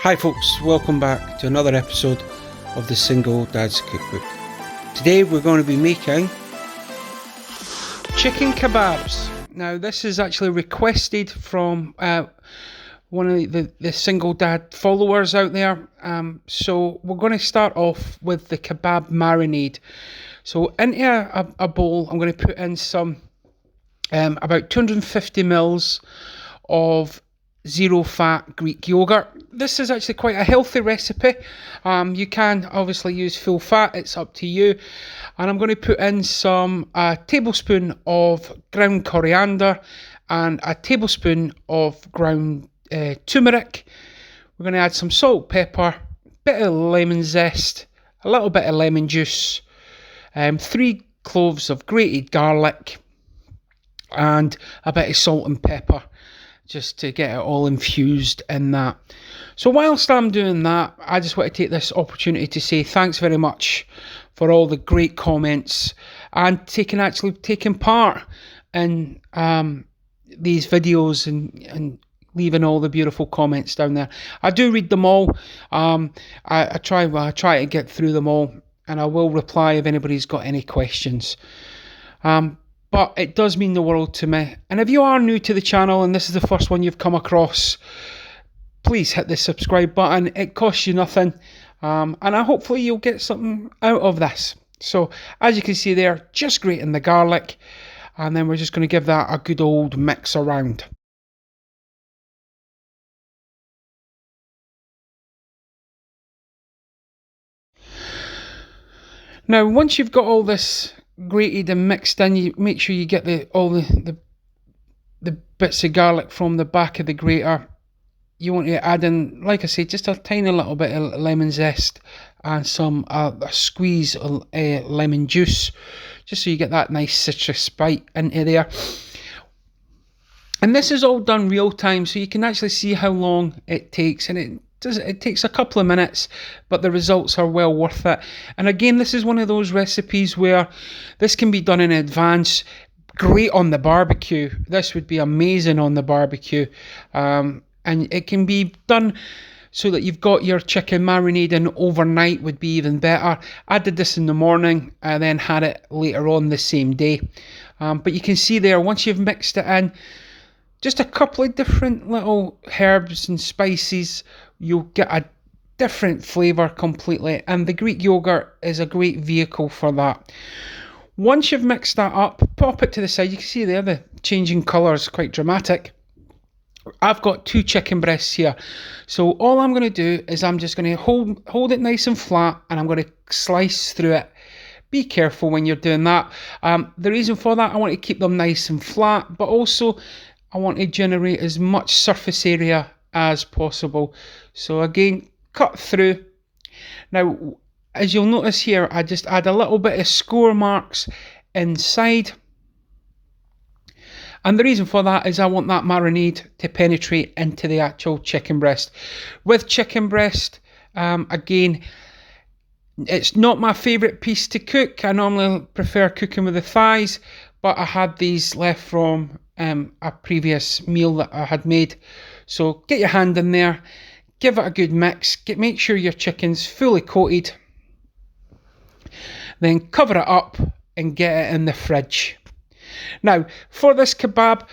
Hi folks, welcome back to another episode of the Single Dad's Cookbook. Today we're going to be making chicken kebabs. Now this is actually requested from one of the Single Dad followers out there. So we're going to start off with the Kebab Marinade. So into a bowl I'm going to put in some about 250 mils of zero fat Greek yogurt. This is actually quite a healthy recipe. You can obviously use full fat, it's up to you. And I'm going to put in a tablespoon of ground coriander and a tablespoon of ground turmeric. We're going to add some salt, pepper, bit of lemon zest, a little bit of lemon juice, 3 cloves of grated garlic, and a bit of salt and pepper, just to get it all infused in that. So whilst I'm doing that, I just want to take this opportunity to say thanks very much for all the great comments and taking part in these videos and leaving all the beautiful comments down there. I do read them all. I try to get through them all, and I will reply if anybody's got any questions. But it does mean the world to me. And if you are new to the channel and this is the first one you've come across, please hit the subscribe button. It costs you nothing. And hopefully you'll get something out of this. So as you can see there, just grating the garlic. And then we're just going to give that a good old mix around. Now once you've got all this grated and mixed in, you make sure you get all the bits of garlic from the back of the grater. You want to add in, like I say, just a tiny little bit of lemon zest and a squeeze of lemon juice, just so you get that nice citrus bite into there. And this is all done real time, so you can actually see how long it takes, and it takes a couple of minutes, but the results are well worth it. And again, this is one of those recipes where this can be done in advance. Great on the barbecue. This would be amazing on the barbecue. And it can be done so that you've got your chicken marinating overnight would be even better. I did this in the morning and then had it later on the same day. But you can see there, once you've mixed it in, just a couple of different little herbs and spices, you'll get a different flavour completely, and the Greek yogurt is a great vehicle for that. Once you've mixed that up, pop it to the side. You can see there the changing colour is quite dramatic. I've got 2 chicken breasts here, so all I'm going to do is I'm just going to hold it nice and flat, and I'm going to slice through it. Be careful when you're doing that. The reason for that, I want to keep them nice and flat, but also I want to generate as much surface area as possible. So again, cut through. Now, as you'll notice here, I just add a little bit of score marks inside. And the reason for that is I want that marinade to penetrate into the actual chicken breast. With chicken breast, again, it's not my favourite piece to cook. I normally prefer cooking with the thighs, but I had these left from a previous meal that I had made. So get your hand in there, give it a good mix, make sure your chicken's fully coated, then cover it up and get it in the fridge. Now for this kebab,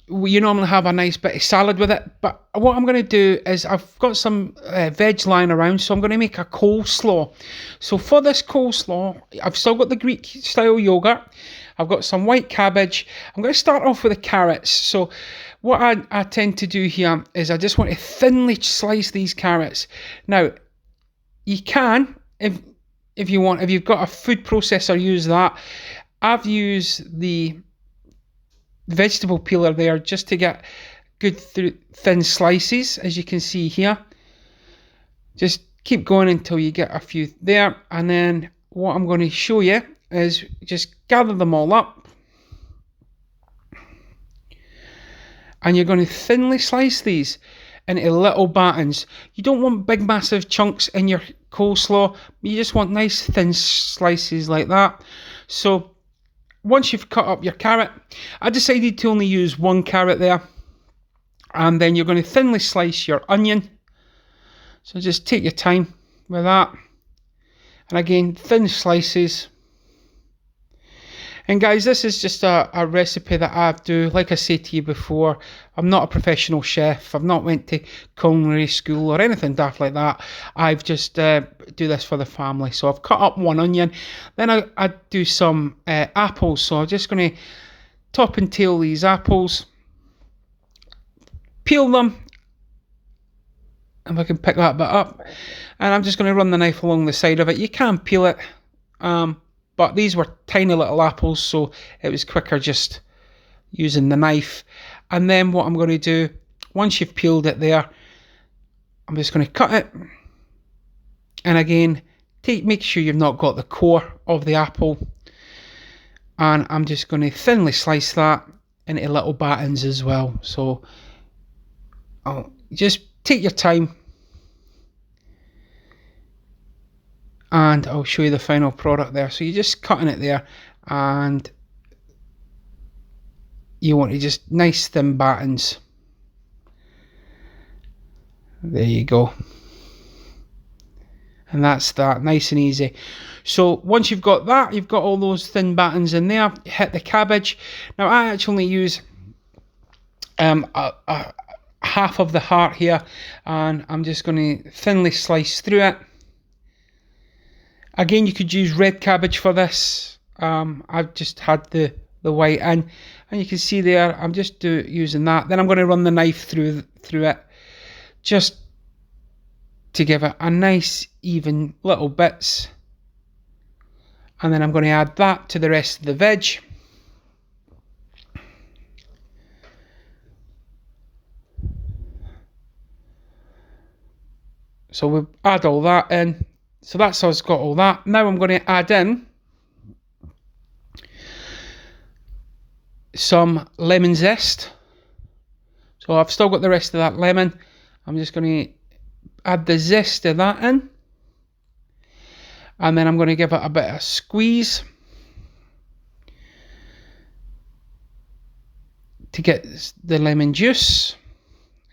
you normally have a nice bit of salad with it, but what I'm going to do is I've got some veg lying around, so I'm going to make a coleslaw. So for this coleslaw, I've still got the Greek style yogurt, I've got some white cabbage. I'm going to start off with the carrots. So what I tend to do here is I just want to thinly slice these carrots. Now, you can, if you want, if you've got a food processor, use that. I've used the vegetable peeler there just to get good thin slices, as you can see here. Just keep going until you get a few there, and then what I'm going to show you is just gather them all up, and you're going to thinly slice these into little battens. You don't want big massive chunks in your coleslaw, you just want nice thin slices like that. So once you've cut up your carrot, I decided to only use 1 carrot there, and then you're going to thinly slice your onion, So just take your time with that. And again, thin slices. And guys, this is just a recipe that I do. Like I said to you before, I'm not a professional chef. I've not went to culinary school or anything daft like that. I've just do this for the family. So I've cut up one onion. Then I do some apples. So I'm just going to top and tail these apples. Peel them. If I can pick that bit up. And I'm just going to run the knife along the side of it. You can peel it. But these were tiny little apples, so it was quicker just using the knife. And then what I'm going to do, once you've peeled it there, I'm just going to cut it. And again, make sure you've not got the core of the apple. And I'm just going to thinly slice that into little battens as well. So just take your time. And I'll show you the final product there. So you're just cutting it there, and you want to just nice thin battens. There you go. And that's that, nice and easy. So once you've got that, you've got all those thin battens in there, hit the cabbage. Now I actually use half of the heart here, and I'm just going to thinly slice through it. Again, you could use red cabbage for this. I've just had the white in, and you can see there I'm just using that. Then I'm going to run the knife through it just to give it a nice even little bits, and then I'm going to add that to the rest of the veg. So we add all that in. So that's how it's got all that. Now I'm going to add in some lemon zest. So I've still got the rest of that lemon. I'm just going to add the zest of that in. And then I'm going to give it a bit of squeeze to get the lemon juice.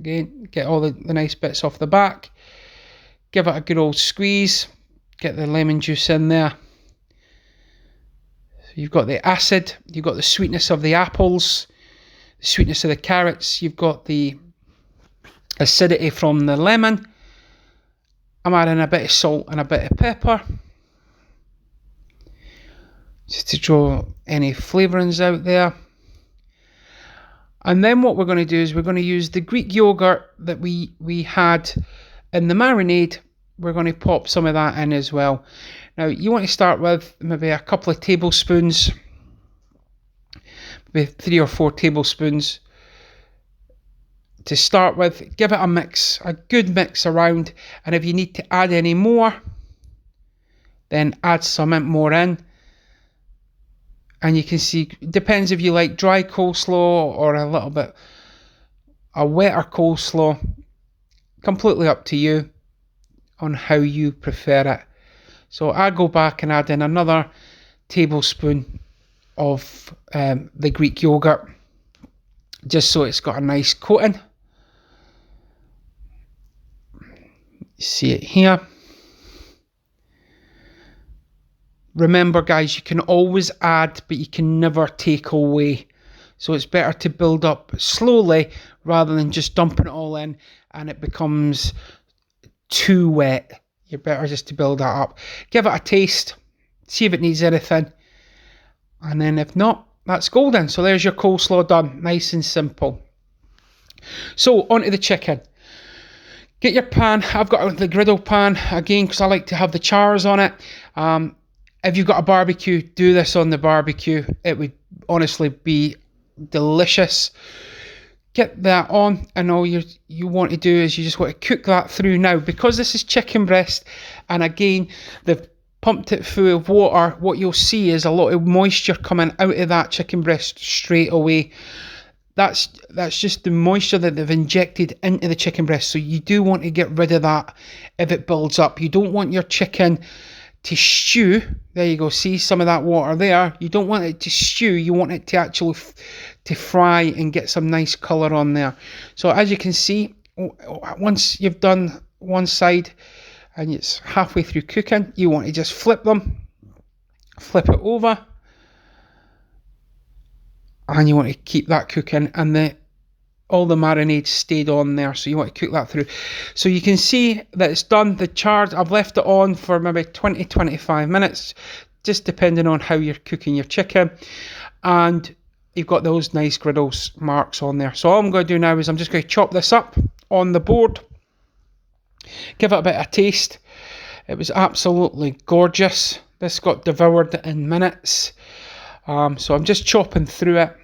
Again, get all the nice bits off the back. Give it a good old squeeze. Get the lemon juice in there. So you've got the acid, you've got the sweetness of the apples, the sweetness of the carrots, you've got the acidity from the lemon. I'm adding a bit of salt and a bit of pepper, just to draw any flavourings out there. And then what we're going to do is we're going to use the Greek yoghurt that we had in the marinade. We're going to pop some of that in as well. Now you want to start with maybe a couple of tablespoons, maybe 3 or 4 tablespoons to start with. Give it a mix, a good mix around, and if you need to add any more, then add some more in. And you can see, depends if you like dry coleslaw or a little bit a wetter coleslaw, completely up to you on how you prefer it. So I go back and add in another tablespoon of the Greek yogurt, just so it's got a nice coating. You see it here. Remember guys, you can always add, but you can never take away. So it's better to build up slowly rather than just dumping it all in and it becomes too wet. You're better just to build that up. Give it a taste, see if it needs anything, and then if not, that's golden. So there's your coleslaw done, nice and simple. So onto the chicken. Get your pan. I've got the griddle pan again because I like to have the chars on it. If you've got a barbecue, do this on the barbecue. It would honestly be delicious. Get that on, and all you want to do is you just want to cook that through. Now, because this is chicken breast, and again, they've pumped it full of water, what you'll see is a lot of moisture coming out of that chicken breast straight away. That's just the moisture that they've injected into the chicken breast. So you do want to get rid of that if it builds up. You don't want your chicken to stew. There you go, see some of that water there. You don't want it to stew, you want it to actually to fry and get some nice colour on there. So as you can see, once you've done one side and it's halfway through cooking, you want to just flip it over, and you want to keep that cooking, and all the marinade stayed on there, so you want to cook that through. So you can see that it's done. The charge, I've left it on for maybe 20-25 minutes, just depending on how you're cooking your chicken, and you've got those nice griddles marks on there. So all I'm going to do now is I'm just going to chop this up on the board, give it a bit of taste. It was absolutely gorgeous. This got devoured in minutes. So I'm just chopping through it.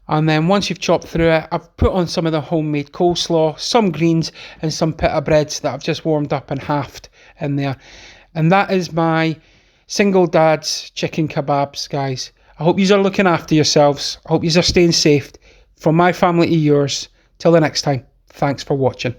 And then once you've chopped through it, I've put on some of the homemade coleslaw, some greens, and some pita breads that I've just warmed up and halved in there. And that is my single dad's chicken kebabs, guys. I hope you are looking after yourselves. I hope you are staying safe. From my family to yours. Till the next time, thanks for watching.